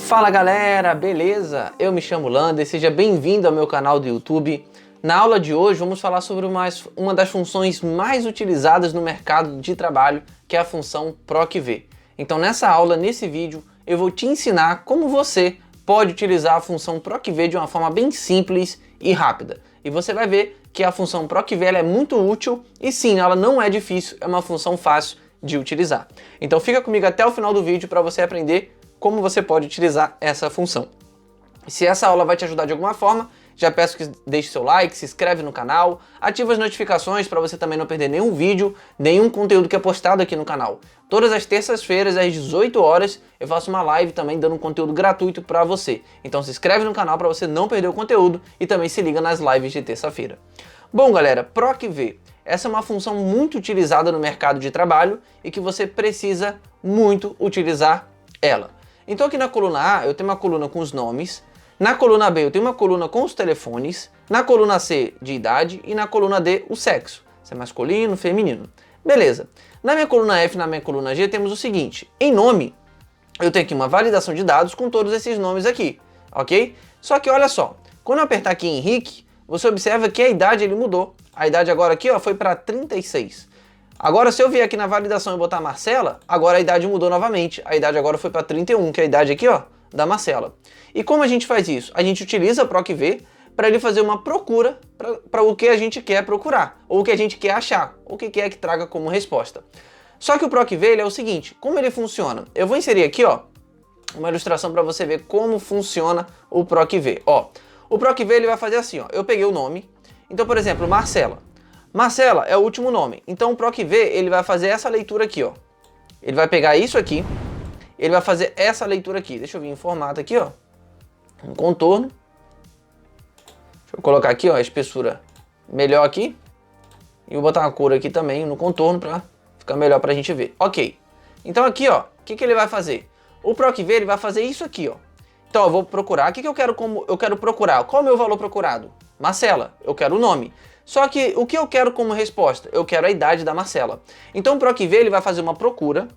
Fala galera, beleza? Eu me chamo Lander, seja bem-vindo ao meu canal do YouTube. Na aula de hoje vamos falar sobre uma das funções mais utilizadas no mercado de trabalho, que é a função PROC-V. Então nessa aula, nesse vídeo, eu vou te ensinar como você pode utilizar a função PROC-V de uma forma bem simples e rápida. E você vai ver que a função PROC-V ela é muito útil e sim, ela não é difícil, é uma função fácil de utilizar. Então fica comigo até o final do vídeo para você aprender como você pode utilizar essa função. Se essa aula vai te ajudar de alguma forma, já peço que deixe seu like, se inscreve no canal, ativa as notificações para você também não perder nenhum vídeo, nenhum conteúdo que é postado aqui no canal. Todas as terças-feiras, às 18 horas, eu faço uma live também dando um conteúdo gratuito para você. Então se inscreve no canal para você não perder o conteúdo e também se liga nas lives de terça-feira. Bom galera, PROC-V. Essa é uma função muito utilizada no mercado de trabalho e que você precisa muito utilizar ela. Então aqui na coluna A eu tenho uma coluna com os nomes, na coluna B eu tenho uma coluna com os telefones, na coluna C de idade e na coluna D o sexo, se é masculino, feminino. Beleza. Na minha coluna F e na minha coluna G temos o seguinte, em nome eu tenho aqui uma validação de dados com todos esses nomes aqui, ok? Só que olha só, quando eu apertar aqui em Henrique, você observa que a idade ele mudou. A idade agora aqui ó, foi para 36. Agora, se eu vier aqui na validação e botar Marcela, agora a idade mudou novamente. A idade agora foi para 31, que é a idade aqui, ó, da Marcela. E como a gente faz isso? A gente utiliza PROC-V para ele fazer uma procura para o que a gente quer procurar, ou o que a gente quer achar, ou o que quer que traga como resposta. Só que o PROC-V ele é o seguinte, como ele funciona? Eu vou inserir aqui, ó, uma ilustração para você ver como funciona o PROC-V. Ó, o PROC-V ele vai fazer assim, ó, eu peguei o nome, então, por exemplo, Marcela. Marcela é o último nome, então o PROC-V ele vai fazer essa leitura aqui, ó. Ele vai pegar isso aqui, ele vai fazer essa leitura aqui. Deixa eu vir em formato aqui, ó, um contorno. Deixa eu colocar aqui, ó, a espessura melhor aqui. E vou botar uma cor aqui também no contorno para ficar melhor para a gente ver. Ok, então aqui, ó, o que ele vai fazer? O PROC-V ele vai fazer isso aqui, ó. Então eu vou procurar, o que eu quero eu quero procurar? Qual é o meu valor procurado? Marcela, eu quero o nome. Só que o que eu quero como resposta? Eu quero a idade da Marcela. Então o PROC-V ele vai fazer uma procura.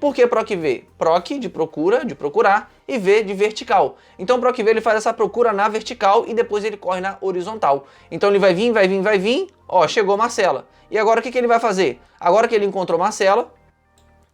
Por que PROC-V? PROC de procura, de procurar, e V de vertical. Então o PROC-V ele faz essa procura na vertical e depois ele corre na horizontal. Então ele vai vir, ó, chegou Marcela. E agora o que ele vai fazer? Agora que ele encontrou Marcela,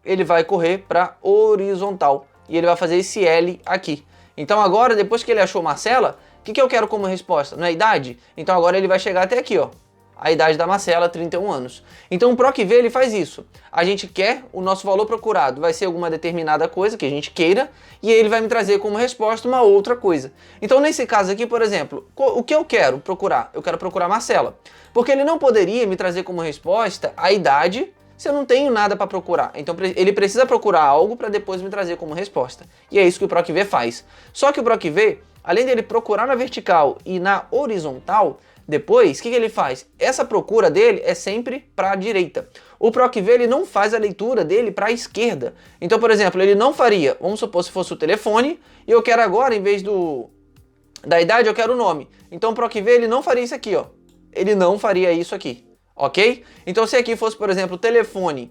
ele vai correr para horizontal. E ele vai fazer esse L aqui. Então agora, depois que ele achou Marcela, o que eu quero como resposta? Não é a idade? Então agora ele vai chegar até aqui, ó. A idade da Marcela, 31 anos. Então o PROC-V ele faz isso. A gente quer, o nosso valor procurado vai ser alguma determinada coisa que a gente queira, e ele vai me trazer como resposta uma outra coisa. Então nesse caso aqui, por exemplo, o que eu quero procurar? Eu quero procurar Marcela. Porque ele não poderia me trazer como resposta a idade se eu não tenho nada para procurar. Então ele precisa procurar algo para depois me trazer como resposta. E é isso que o PROC-V faz. Só que o PROC-V, além dele procurar na vertical e na horizontal, depois, o que ele faz? Essa procura dele é sempre para a direita. O PROC-V ele não faz a leitura dele para a esquerda. Então, por exemplo, ele não faria, vamos supor se fosse o telefone, e eu quero agora, em vez da idade, eu quero o nome. Então o PROC-V ele não faria isso aqui, ó. Ele não faria isso aqui, ok? Então se aqui fosse, por exemplo, o telefone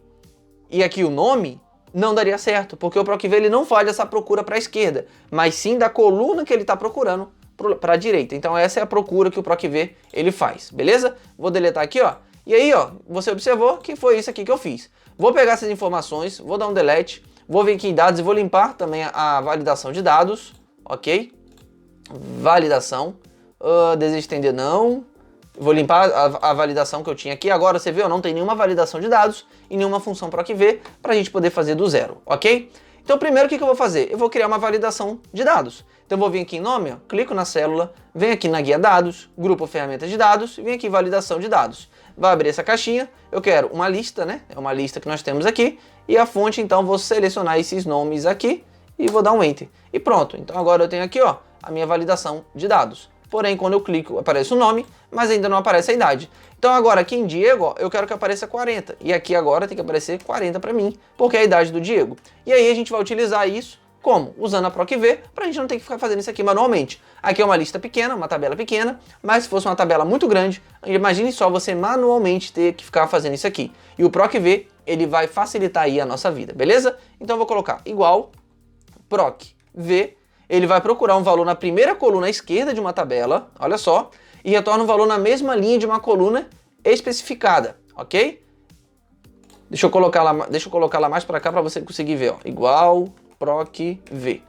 e aqui o nome, não daria certo, porque o PROC-V ele não faz essa procura para a esquerda, mas sim da coluna que ele está procurando para a direita. Então essa é a procura que o PROC-V ele faz, beleza? Vou deletar aqui, ó. E aí, ó, você observou que foi isso aqui que eu fiz. Vou pegar essas informações, vou dar um delete, vou vir aqui em dados e vou limpar também a validação de dados, ok? Validação, desestender não. Vou limpar a validação que eu tinha aqui. Agora você vê, ó, não tem nenhuma validação de dados e nenhuma função PROC-V para a gente poder fazer do zero, ok? Então primeiro o que eu vou fazer? Eu vou criar uma validação de dados. Então eu vou vir aqui em nome, ó, clico na célula, venho aqui na guia dados, grupo ferramentas de dados, e venho aqui validação de dados. Vai abrir essa caixinha, eu quero uma lista, né? É uma lista que nós temos aqui, e a fonte então vou selecionar esses nomes aqui e vou dar um Enter. E pronto, então agora eu tenho aqui, ó, a minha validação de dados. Porém, quando eu clico, aparece o nome, mas ainda não aparece a idade. Então agora aqui em Diego, ó, eu quero que apareça 40. E aqui agora tem que aparecer 40 para mim, porque é a idade do Diego. E aí a gente vai utilizar isso como? Usando a PROC-V, para a gente não ter que ficar fazendo isso aqui manualmente. Aqui é uma lista pequena, uma tabela pequena, mas se fosse uma tabela muito grande, imagine só você manualmente ter que ficar fazendo isso aqui. E o PROC-V, ele vai facilitar aí a nossa vida, beleza? Então eu vou colocar igual PROC-V. ele vai procurar um valor na primeira coluna à esquerda de uma tabela, olha só, e retorna um valor na mesma linha de uma coluna especificada, ok? Deixa eu colocar lá mais para cá para você conseguir ver, ó. Igual proc v.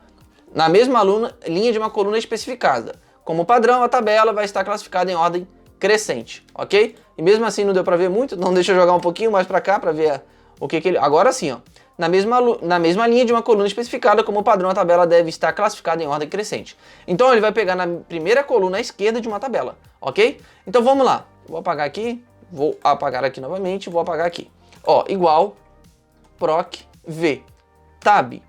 Na mesma linha de uma coluna especificada. Como padrão, a tabela vai estar classificada em ordem crescente, ok? E mesmo assim não deu para ver muito, então deixa eu jogar um pouquinho mais para cá para ver o que ele... Agora sim, ó. Na mesma linha de uma coluna especificada, como padrão, a tabela deve estar classificada em ordem crescente. Então ele vai pegar na primeira coluna à esquerda de uma tabela, ok? Então vamos lá. Vou apagar aqui, vou apagar aqui novamente, vou apagar aqui. Ó, igual proc v, tab,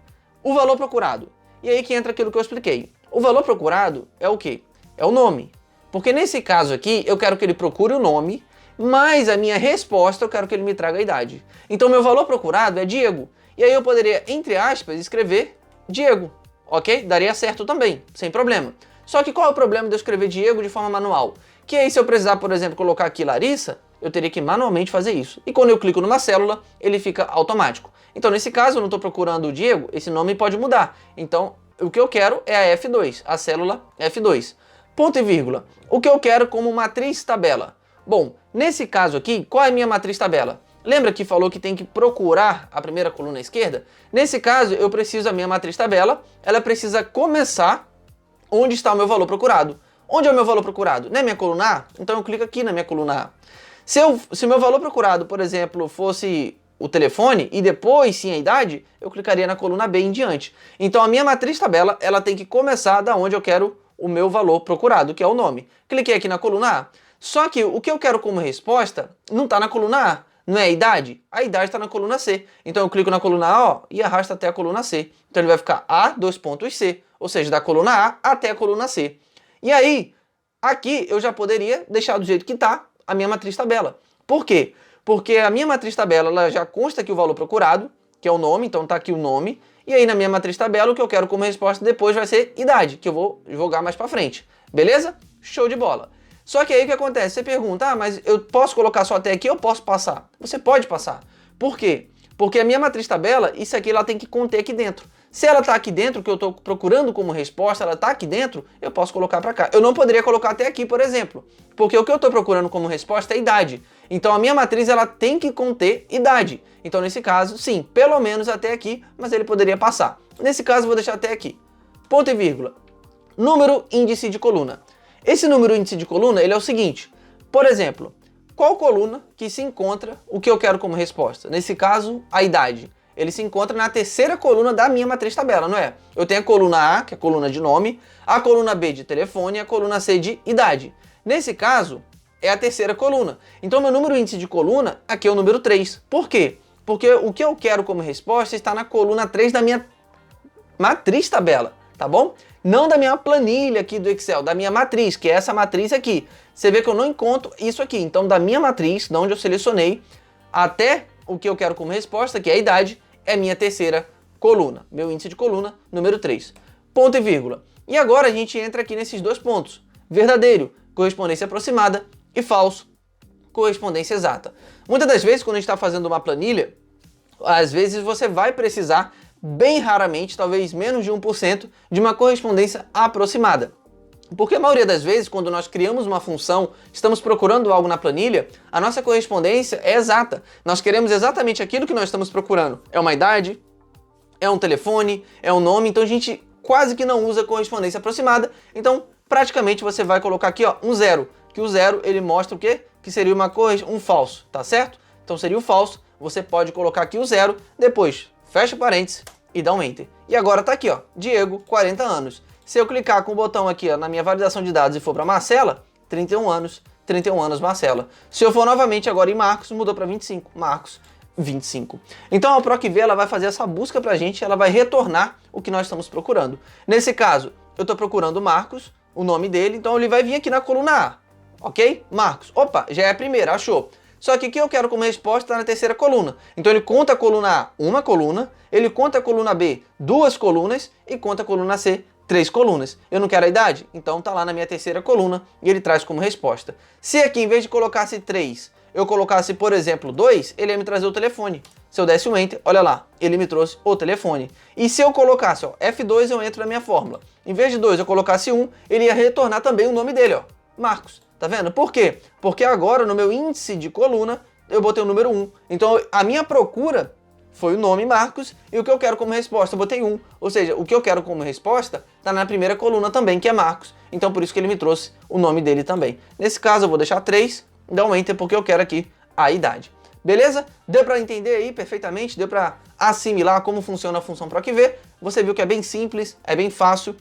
o valor procurado. E aí que entra aquilo que eu expliquei. O valor procurado é o quê? É o nome. Porque nesse caso aqui, eu quero que ele procure o nome, mas a minha resposta eu quero que ele me traga a idade. Então meu valor procurado é Diego. E aí eu poderia, entre aspas, escrever Diego, ok? Daria certo também, sem problema. Só que qual é o problema de eu escrever Diego de forma manual? Que aí se eu precisar, por exemplo, colocar aqui Larissa, eu teria que manualmente fazer isso. E quando eu clico numa célula, ele fica automático. Então nesse caso eu não estou procurando o Diego, esse nome pode mudar. Então o que eu quero é a F2, a célula F2. Ponto e vírgula. O que eu quero como matriz tabela? Bom, nesse caso aqui, qual é a minha matriz tabela? Lembra que falou que tem que procurar a primeira coluna à esquerda? Nesse caso, eu preciso da minha matriz tabela, ela precisa começar onde está o meu valor procurado. Onde é o meu valor procurado? Não é minha coluna A? Então eu clico aqui na minha coluna A. Se o meu valor procurado, por exemplo, fosse o telefone e depois sim a idade, eu clicaria na coluna B em diante. Então a minha matriz tabela, ela tem que começar da onde eu quero o meu valor procurado, que é o nome. Cliquei aqui na coluna A. Só que o que eu quero como resposta não está na coluna A, não é a idade? A idade está na coluna C. Então eu clico na coluna A, ó, e arrasto até a coluna C. Então ele vai ficar A, dois pontos C, ou seja, da coluna A até a coluna C. E aí, aqui eu já poderia deixar do jeito que está a minha matriz tabela. Por quê? Porque a minha matriz tabela ela já consta aqui o valor procurado, que é o nome, então está aqui o nome. E aí na minha matriz tabela o que eu quero como resposta depois vai ser idade, que eu vou jogar mais para frente. Beleza? Show de bola. Só que aí o que acontece? Você pergunta, mas eu posso colocar só até aqui ou posso passar? Você pode passar. Por quê? Porque a minha matriz tabela, isso aqui ela tem que conter aqui dentro. Se ela está aqui dentro, que eu estou procurando como resposta, ela está aqui dentro, eu posso colocar para cá. Eu não poderia colocar até aqui, por exemplo, porque o que eu estou procurando como resposta é idade. Então a minha matriz ela tem que conter idade. Então nesse caso, sim, pelo menos até aqui, mas ele poderia passar. Nesse caso, eu vou deixar até aqui. Ponto e vírgula. Número índice de coluna. Esse número índice de coluna ele é o seguinte, por exemplo, qual coluna que se encontra o que eu quero como resposta? Nesse caso, a idade. Ele se encontra na terceira coluna da minha matriz tabela, não é? Eu tenho a coluna A, que é a coluna de nome, a coluna B de telefone e a coluna C de idade. Nesse caso, é a terceira coluna. Então, meu número índice de coluna aqui é o número 3. Por quê? Porque o que eu quero como resposta está na coluna 3 da minha matriz tabela, tá bom? Não da minha planilha aqui do Excel, da minha matriz, que é essa matriz aqui. Você vê que eu não encontro isso aqui. Então, da minha matriz, de onde eu selecionei, até o que eu quero como resposta, que é a idade, é minha terceira coluna. Meu índice de coluna, número 3. Ponto e vírgula. E agora a gente entra aqui nesses dois pontos. Verdadeiro, correspondência aproximada, e falso, correspondência exata. Muitas das vezes, quando a gente está fazendo uma planilha, às vezes você vai precisar, bem raramente, talvez menos de 1%, de uma correspondência aproximada. Porque a maioria das vezes, quando nós criamos uma função, estamos procurando algo na planilha, a nossa correspondência é exata. Nós queremos exatamente aquilo que nós estamos procurando. É uma idade, é um telefone, é um nome, então a gente quase que não usa correspondência aproximada. Então, praticamente você vai colocar aqui ó, um zero, que o zero ele mostra o quê? Que seria um falso, tá certo? Então seria o falso, você pode colocar aqui o zero, depois fecha parênteses e dá um enter. E agora tá aqui ó, Diego, 40 anos. Se eu clicar com o botão aqui ó, na minha validação de dados e for para Marcela, 31 anos Marcela. Se eu for novamente agora em Marcos, mudou para 25, Marcos, 25. Então a ProcV ela vai fazer essa busca pra gente, ela vai retornar o que nós estamos procurando. Nesse caso, eu estou procurando Marcos, o nome dele, então ele vai vir aqui na coluna A, ok? Marcos, opa, já é a primeira, achou. Só que o que eu quero como resposta está na terceira coluna. Então ele conta a coluna A, uma coluna, ele conta a coluna B, duas colunas e conta a coluna C, 3 colunas. Eu não quero a idade? Então tá lá na minha terceira coluna e ele traz como resposta. Se aqui, em vez de colocasse 3, eu colocasse, por exemplo, 2, ele ia me trazer o telefone. se eu desse um Enter, olha lá, ele me trouxe o telefone. E se eu colocasse, ó, F2, eu entro na minha fórmula. Em vez de 2, eu colocasse 1, ele ia retornar também o nome dele, ó, Marcos. Tá vendo? Por quê? Porque agora no meu índice de coluna, eu botei o número 1. Então a minha procura foi o nome Marcos e o que eu quero como resposta eu botei 1. Ou seja, o que eu quero como resposta está na primeira coluna também, que é Marcos. Então por isso que ele me trouxe o nome dele também. Nesse caso eu vou deixar 3, dar um Enter porque eu quero aqui a idade. Beleza? Deu para entender aí perfeitamente? Deu para assimilar como funciona a função PROC-V? Você viu que é bem simples, é bem fácil,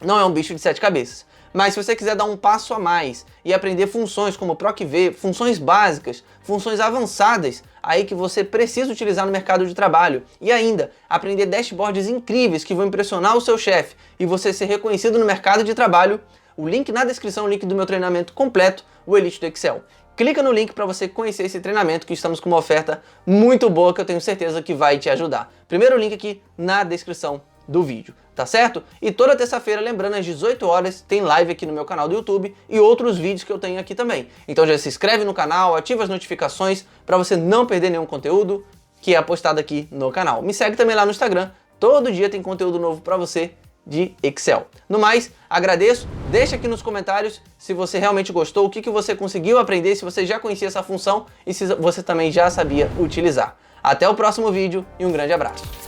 não é um bicho de 7 cabeças. Mas se você quiser dar um passo a mais e aprender funções como PROC-V, funções básicas, funções avançadas, aí que você precisa utilizar no mercado de trabalho, e ainda aprender dashboards incríveis que vão impressionar o seu chefe e você ser reconhecido no mercado de trabalho, o link na descrição, o link do meu treinamento completo, o Elite do Excel. Clica no link para você conhecer esse treinamento, que estamos com uma oferta muito boa que eu tenho certeza que vai te ajudar. Primeiro link aqui na descrição do vídeo, tá certo? E toda terça-feira, lembrando, às 18 horas, tem live aqui no meu canal do YouTube e outros vídeos que eu tenho aqui também. Então já se inscreve no canal, ativa as notificações para você não perder nenhum conteúdo que é postado aqui no canal. Me segue também lá no Instagram, todo dia tem conteúdo novo para você de Excel. No mais, agradeço, deixa aqui nos comentários se você realmente gostou, o que você conseguiu aprender, se você já conhecia essa função e se você também já sabia utilizar. Até o próximo vídeo e um grande abraço.